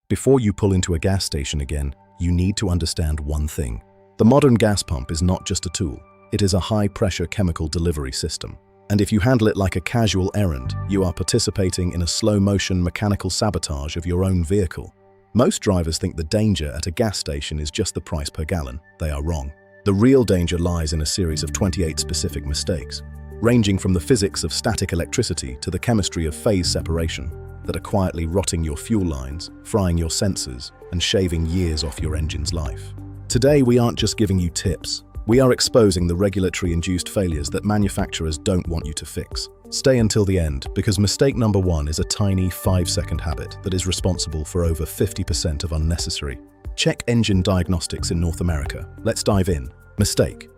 Before you pull into a gas station again, you need to understand one thing. The modern gas pump is not just a tool, it is a high-pressure chemical delivery system. And if you handle it like a casual errand, you are participating in a slow-motion mechanical sabotage of your own vehicle. Most drivers think the danger at a gas station is just the price per gallon. They are wrong. The real danger lies in a series of 28 specific mistakes, ranging from the physics of static electricity to the chemistry of phase separation, that are quietly rotting your fuel lines, frying your sensors, and shaving years off your engine's life. Today, we aren't just giving you tips. We are exposing the regulatory-induced failures that manufacturers don't want you to fix. Stay until the end, because mistake number 1 is a tiny 5-second habit that is responsible for over 50% of unnecessary check engine diagnostics in North America. Let's dive in. Mistake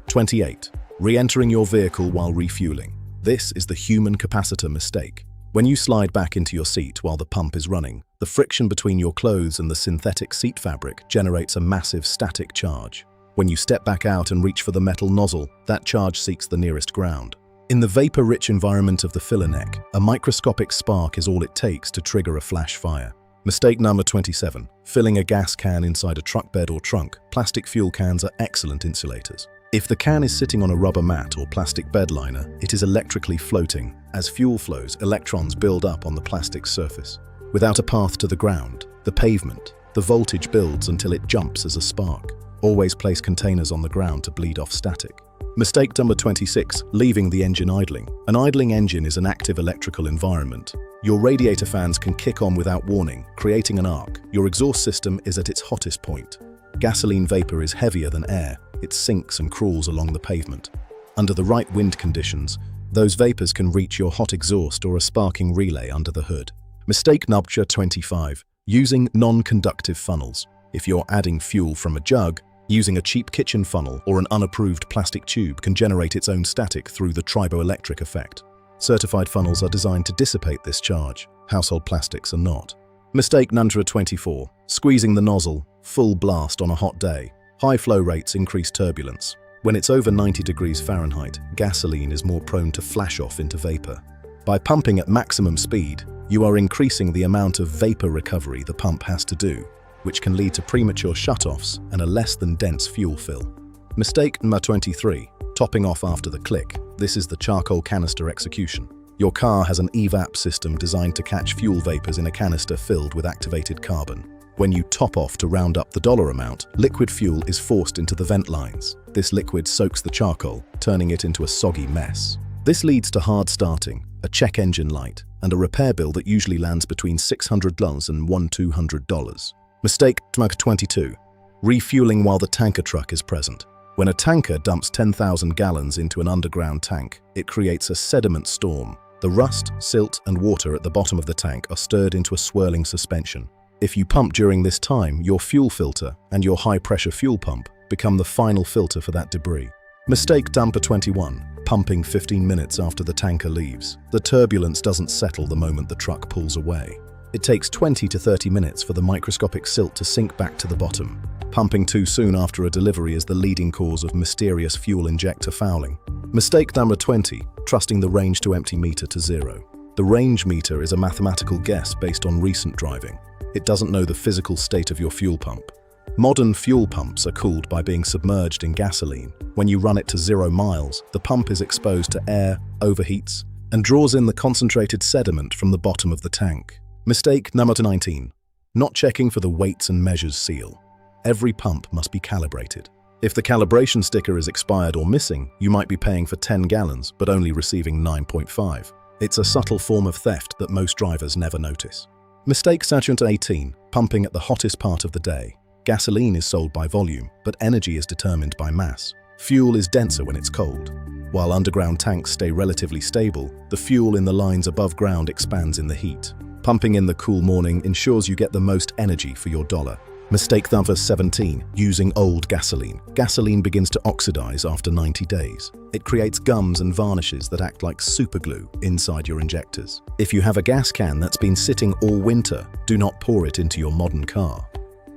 28. Re-entering your vehicle while refueling. This is the human capacitor mistake. When you slide back into your seat while the pump is running, the friction between your clothes and the synthetic seat fabric generates a massive static charge. When you step back out and reach for the metal nozzle, that charge seeks the nearest ground. In the vapor-rich environment of the filler neck, a microscopic spark is all it takes to trigger a flash fire. Mistake number 27. Filling a gas can inside a truck bed or trunk. Plastic fuel cans are excellent insulators. If the can is sitting on a rubber mat or plastic bed liner, it is electrically floating. As fuel flows, electrons build up on the plastic surface. Without a path to the ground, the pavement, the voltage builds until it jumps as a spark. Always place containers on the ground to bleed off static. Mistake number 26. Leaving the engine idling. An idling engine is an active electrical environment. Your radiator fans can kick on without warning, creating an arc. Your exhaust system is at its hottest point. Gasoline vapor is heavier than air. It sinks and crawls along the pavement. Under the right wind conditions, those vapors can reach your hot exhaust or a sparking relay under the hood. Mistake number 25. Using non-conductive funnels. If you're adding fuel from a jug, using a cheap kitchen funnel or an unapproved plastic tube can generate its own static through the triboelectric effect. Certified funnels are designed to dissipate this charge. Household plastics are not. Mistake number 24. Squeezing the nozzle, full blast on a hot day. High flow rates increase turbulence. When it's over 90 degrees Fahrenheit, gasoline is more prone to flash off into vapor. By pumping at maximum speed, you are increasing the amount of vapor recovery the pump has to do, which can lead to premature shutoffs and a less than dense fuel fill. Mistake number 23. Topping off after the click. This is the charcoal canister execution. Your car has an EVAP system designed to catch fuel vapors in a canister filled with activated carbon. When you top off to round up the dollar amount, liquid fuel is forced into the vent lines. This liquid soaks the charcoal, turning it into a soggy mess. This leads to hard starting, a check engine light, and a repair bill that usually lands between $600 and $200. Mistake number 22. Refueling while the tanker truck is present. When a tanker dumps 10,000 gallons into an underground tank, it creates a sediment storm. The rust, silt, and water at the bottom of the tank are stirred into a swirling suspension. If you pump during this time, your fuel filter and your high-pressure fuel pump become the final filter for that debris. Mistake number 21. Pumping 15 minutes after the tanker leaves. The turbulence doesn't settle the moment the truck pulls away. It takes 20 to 30 minutes for the microscopic silt to sink back to the bottom. Pumping too soon after a delivery is the leading cause of mysterious fuel injector fouling. Mistake number 20. Trusting the range to empty meter to zero. The range meter is a mathematical guess based on recent driving. It doesn't know the physical state of your fuel pump. Modern fuel pumps are cooled by being submerged in gasoline. When you run it to 0 miles, the pump is exposed to air, overheats, and draws in the concentrated sediment from the bottom of the tank. Mistake number 19. Not checking for the weights and measures seal. Every pump must be calibrated. If the calibration sticker is expired or missing, you might be paying for 10 gallons but only receiving 9.5. It's a subtle form of theft that most drivers never notice. Mistake section 18. Pumping at the hottest part of the day. Gasoline is sold by volume, but energy is determined by mass. Fuel is denser when it's cold. While underground tanks stay relatively stable, the fuel in the lines above ground expands in the heat. Pumping in the cool morning ensures you get the most energy for your dollar. Mistake number 17. Using old gasoline. Gasoline begins to oxidize after 90 days. It creates gums and varnishes that act like superglue inside your injectors. If you have a gas can that's been sitting all winter, do not pour it into your modern car.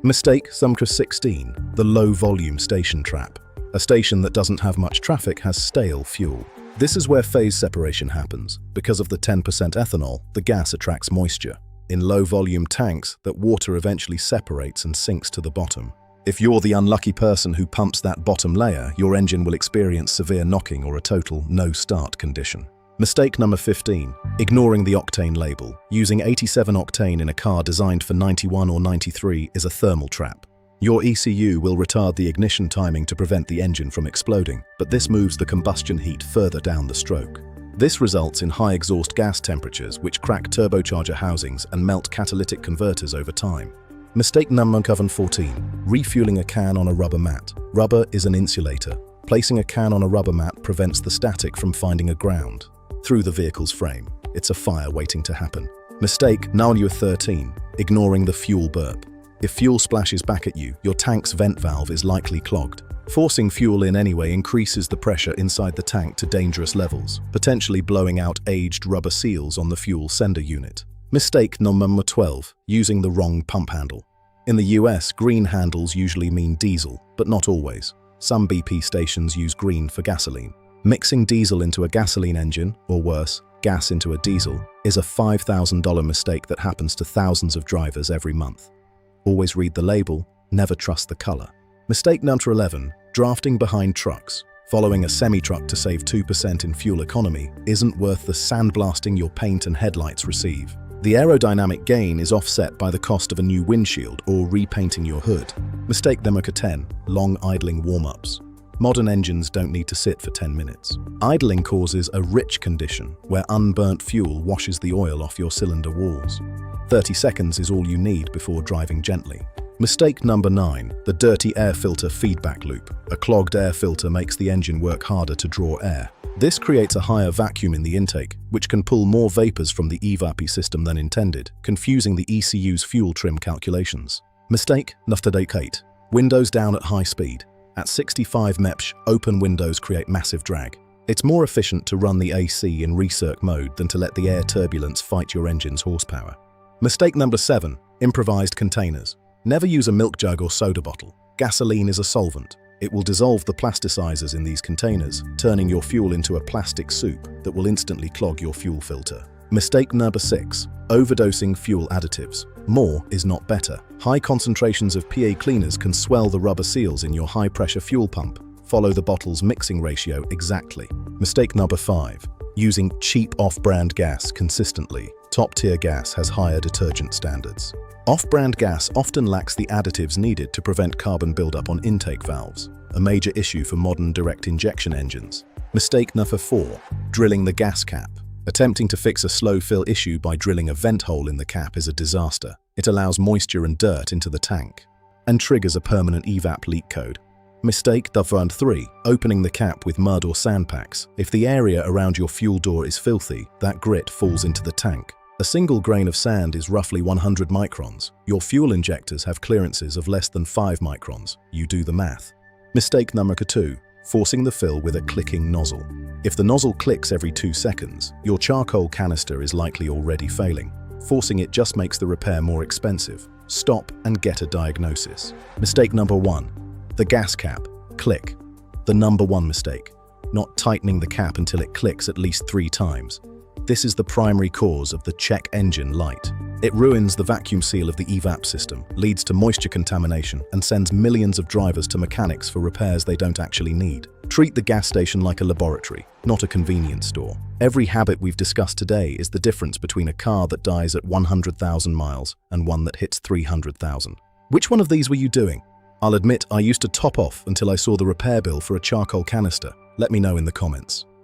Mistake number 16. The low-volume station trap. A station that doesn't have much traffic has stale fuel. This is where phase separation happens. Because of the 10% ethanol, the gas attracts moisture. In low-volume tanks, that water eventually separates and sinks to the bottom. If you're the unlucky person who pumps that bottom layer, your engine will experience severe knocking or a total no-start condition. Mistake number 15. Ignoring the octane label. Using 87 octane in a car designed for 91 or 93 is a thermal trap. Your ECU will retard the ignition timing to prevent the engine from exploding, but this moves the combustion heat further down the stroke. This results in high exhaust gas temperatures which crack turbocharger housings and melt catalytic converters over time. Mistake number 14. Refueling a can on a rubber mat. Rubber is an insulator. Placing a can on a rubber mat prevents the static from finding a ground through the vehicle's frame. It's a fire waiting to happen. Mistake number 13. Ignoring the fuel burp. If fuel splashes back at you, your tank's vent valve is likely clogged. Forcing fuel in anyway increases the pressure inside the tank to dangerous levels, potentially blowing out aged rubber seals on the fuel sender unit. Mistake number 12. Using the wrong pump handle. In the US, green handles usually mean diesel, but not always. Some BP stations use green for gasoline. Mixing diesel into a gasoline engine, or worse, gas into a diesel, is a $5,000 mistake that happens to thousands of drivers every month. Always read the label, never trust the color. Mistake number 11. Drafting behind trucks. Following a semi-truck to save 2% in fuel economy isn't worth the sandblasting your paint and headlights receive. The aerodynamic gain is offset by the cost of a new windshield or repainting your hood. Mistake number 10. Long idling warm-ups. Modern engines don't need to sit for 10 minutes. Idling causes a rich condition where unburnt fuel washes the oil off your cylinder walls. 30 seconds is all you need before driving gently. Mistake number 9. The dirty air filter feedback loop. A clogged air filter makes the engine work harder to draw air. This creates a higher vacuum in the intake, which can pull more vapors from the EVAP system than intended, confusing the ECU's fuel trim calculations. Mistake number 8. Windows down at high speed. At 65 mph, open windows create massive drag. It's more efficient to run the AC in recirc mode than to let the air turbulence fight your engine's horsepower. Mistake number 7. Improvised containers. Never use a milk jug or soda bottle. Gasoline is a solvent. It will dissolve the plasticizers in these containers, turning your fuel into a plastic soup that will instantly clog your fuel filter. Mistake number 6. Overdosing fuel additives. More is not better. High concentrations of PA cleaners can swell the rubber seals in your high-pressure fuel pump. Follow the bottle's mixing ratio exactly. Mistake number 5. Using cheap off-brand gas consistently. Top-tier gas has higher detergent standards. Off-brand gas often lacks the additives needed to prevent carbon buildup on intake valves, a major issue for modern direct injection engines. Mistake number 4. Drilling the gas cap. Attempting to fix a slow fill issue by drilling a vent hole in the cap is a disaster. It allows moisture and dirt into the tank and triggers a permanent EVAP leak code. Mistake number 3. Opening the cap with mud or sand packs. If the area around your fuel door is filthy, that grit falls into the tank. A single grain of sand is roughly 100 microns. Your fuel injectors have clearances of less than 5 microns. You do the math. Mistake number 2. Forcing the fill with a clicking nozzle. If the nozzle clicks every 2 seconds, your charcoal canister is likely already failing. Forcing it just makes the repair more expensive. Stop and get a diagnosis. Mistake number 1. The gas cap. Click. The number 1 mistake. Not tightening the cap until it clicks at least 3 times. This is the primary cause of the check engine light. It ruins the vacuum seal of the EVAP system, leads to moisture contamination, and sends millions of drivers to mechanics for repairs they don't actually need. Treat the gas station like a laboratory, not a convenience store. Every habit we've discussed today is the difference between a car that dies at 100,000 miles and one that hits 300,000. Which one of these were you doing? I'll admit I used to top off until I saw the repair bill for a charcoal canister. Let me know in the comments.